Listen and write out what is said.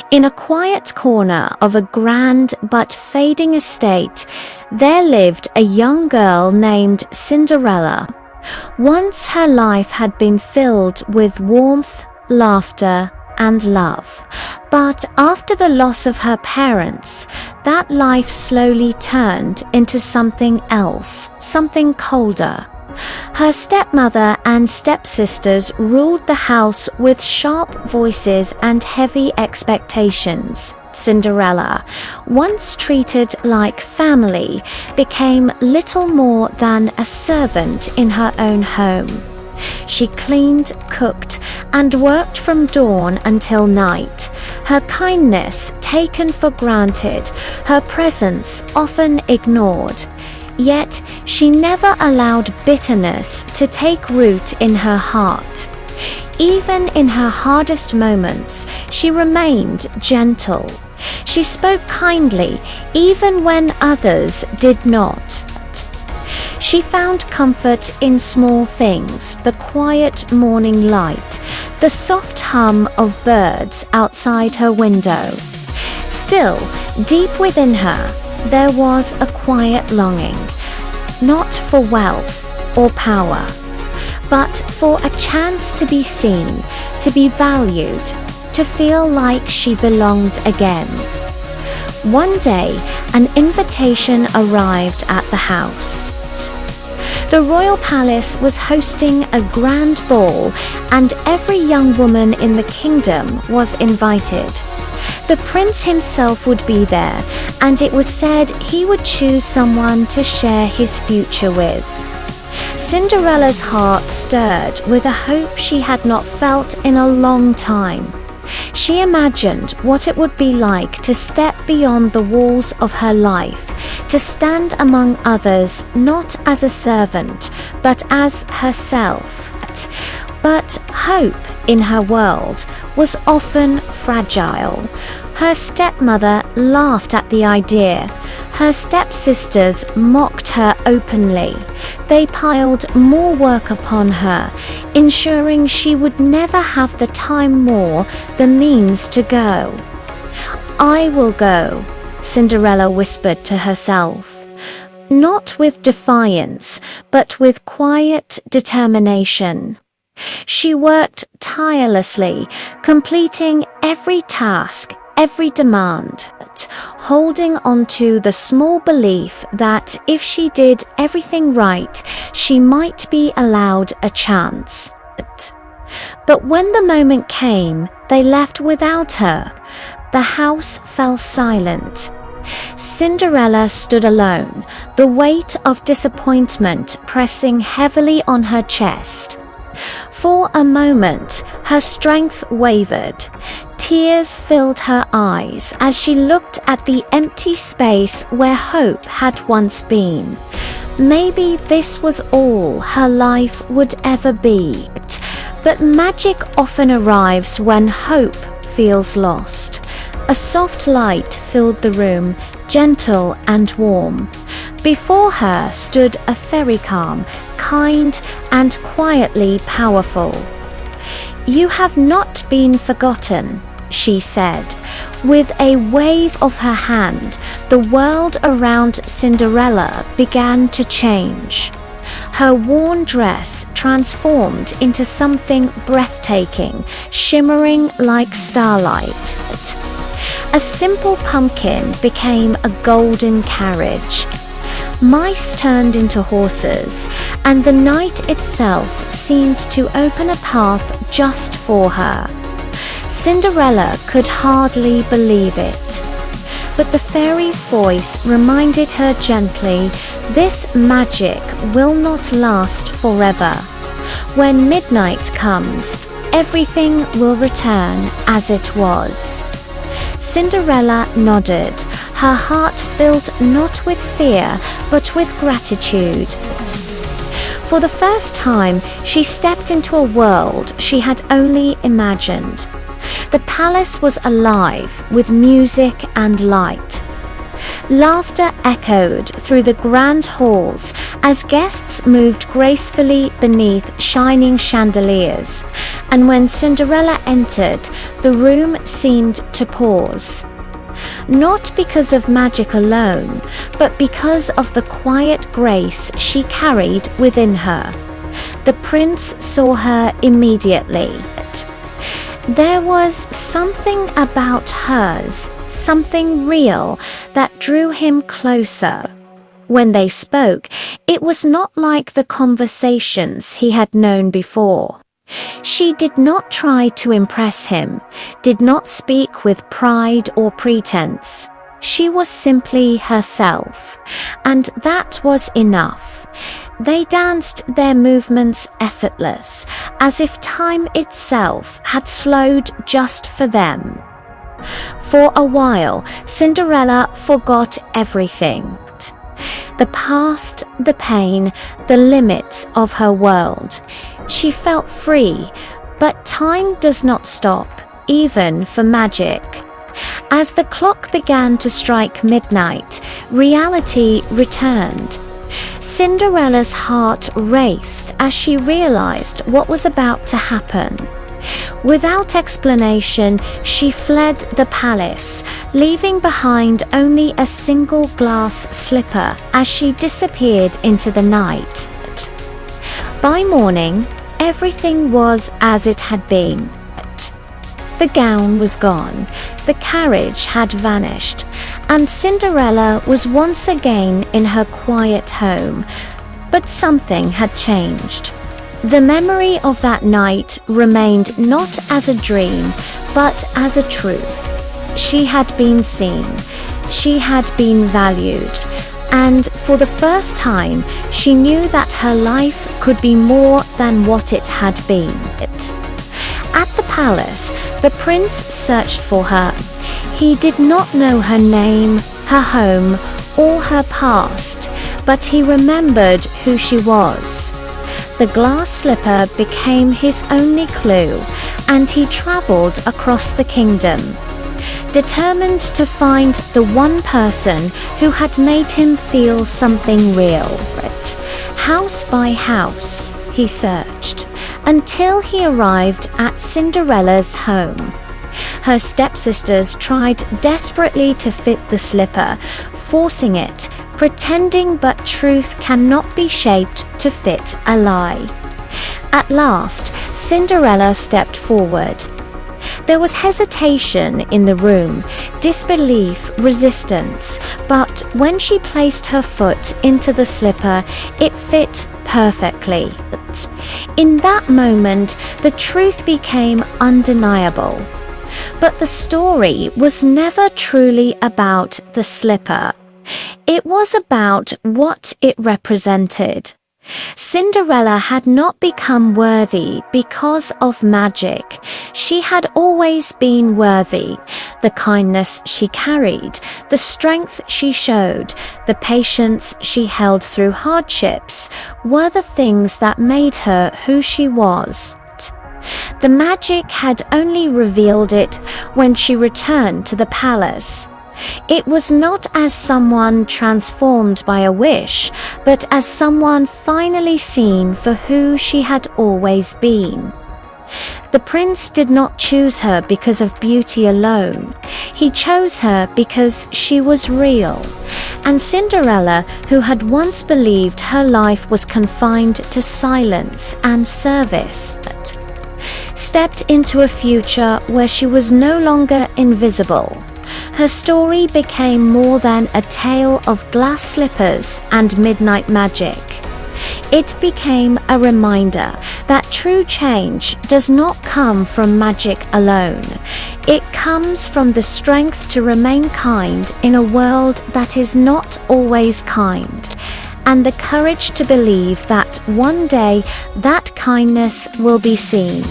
In a quiet corner of a grand but fading estate, there lived a young girl named Cinderella. Once her life had been filled with warmth, laughter, and love. But after the loss of her parents, that life slowly turned into something else, something colder. Her stepmother and stepsisters ruled the house with sharp voices and heavy expectations. Cinderella, once treated like family, became little more than a servant in her own home. She cleaned, cooked, and worked from dawn until night, her kindness taken for granted, her presence often ignored. Yet she never allowed bitterness to take root in her heart. Even in her hardest moments, she remained gentle. She spoke kindly, even when others did not. She found comfort in small things, the quiet morning light, the soft hum of birds outside her window. Still, deep within her, there was a quiet longing, not for wealth or power, but for a chance to be seen, to be valued, to feel like she belonged again. One day, an invitation arrived at the house. The royal palace was hosting a grand ball, and every young woman in the kingdom was invited. The prince himself would be there, and it was said he would choose someone to share his future with. Cinderella's heart stirred with a hope she had not felt in a long time. She imagined what it would be like to step beyond the walls of her life, to stand among others not as a servant, but as herself. But hope in her world was often fragile. Her stepmother laughed at the idea. Her stepsisters mocked her openly. They piled more work upon her, ensuring she would never have the time or the means to go. "I will go," Cinderella whispered to herself. Not with defiance, but with quiet determination. She worked tirelessly, completing every task, every demand, holding on to the small belief that if she did everything right, she might be allowed a chance. But when the moment came, they left without her. The house fell silent. Cinderella stood alone, the weight of disappointment pressing heavily on her chest. For a moment, her strength wavered. Tears filled her eyes as she looked at the empty space where hope had once been. Maybe this was all her life would ever be. But magic often arrives when hope feels lost. A soft light filled the room, gentle and warm. Before her stood a fairy calm, kind and quietly powerful. "You have not been forgotten," she said. With a wave of her hand, the world around Cinderella began to change. Her worn dress transformed into something breathtaking, shimmering like starlight. A simple pumpkin became a golden carriage. Mice turned into horses, and the night itself seemed to open a path just for her. Cinderella could hardly believe it. But the fairy's voice reminded her gently, "This magic will not last forever. When midnight comes, everything will return as it was." Cinderella nodded, her heart filled not with fear, but with gratitude. For the first time, she stepped into a world she had only imagined. The palace was alive with music and light. Laughter echoed through the grand halls as guests moved gracefully beneath shining chandeliers, and when Cinderella entered, the room seemed to pause. Not because of magic alone, but because of the quiet grace she carried within her. The prince saw her immediately. There was something about hers, something real, that drew him closer. When they spoke, it was not like the conversations he had known before. She did not try to impress him, did not speak with pride or pretense. She was simply herself, and that was enough. They danced, their movements effortless, as if time itself had slowed just for them. For a while, Cinderella forgot everything. The past, the pain, the limits of her world. She felt free, but time does not stop, even for magic. As the clock began to strike midnight, reality returned. Cinderella's heart raced as she realized what was about to happen. Without explanation, she fled the palace, leaving behind only a single glass slipper as she disappeared into the night. By morning, everything was as it had been. The gown was gone, the carriage had vanished, and Cinderella was once again in her quiet home. But something had changed. The memory of that night remained not as a dream, but as a truth. She had been seen, she had been valued, and for the first time, she knew that her life could be more than what it had been. At the palace, the prince searched for her. He did not know her name, her home, or her past, but he remembered who she was. The glass slipper became his only clue, and he traveled across the kingdom, determined to find the one person who had made him feel something real. House by house, he searched, until he arrived at Cinderella's home. Her stepsisters tried desperately to fit the slipper, forcing it, pretending, but truth cannot be shaped to fit a lie. At last, Cinderella stepped forward. There was hesitation in the room, disbelief, resistance, but when she placed her foot into the slipper, it fit perfectly. In that moment, the truth became undeniable. But the story was never truly about the slipper. It was about what it represented. Cinderella had not become worthy because of magic. She had always been worthy. The kindness she carried, the strength she showed, the patience she held through hardships were the things that made her who she was. The magic had only revealed it when she returned to the palace. It was not as someone transformed by a wish, but as someone finally seen for who she had always been. The prince did not choose her because of beauty alone. He chose her because she was real. And Cinderella, who had once believed her life was confined to silence and service, stepped into a future where she was no longer invisible. Her story became more than a tale of glass slippers and midnight magic. It became a reminder that true change does not come from magic alone. It comes from the strength to remain kind in a world that is not always kind, and the courage to believe that one day that kindness will be seen.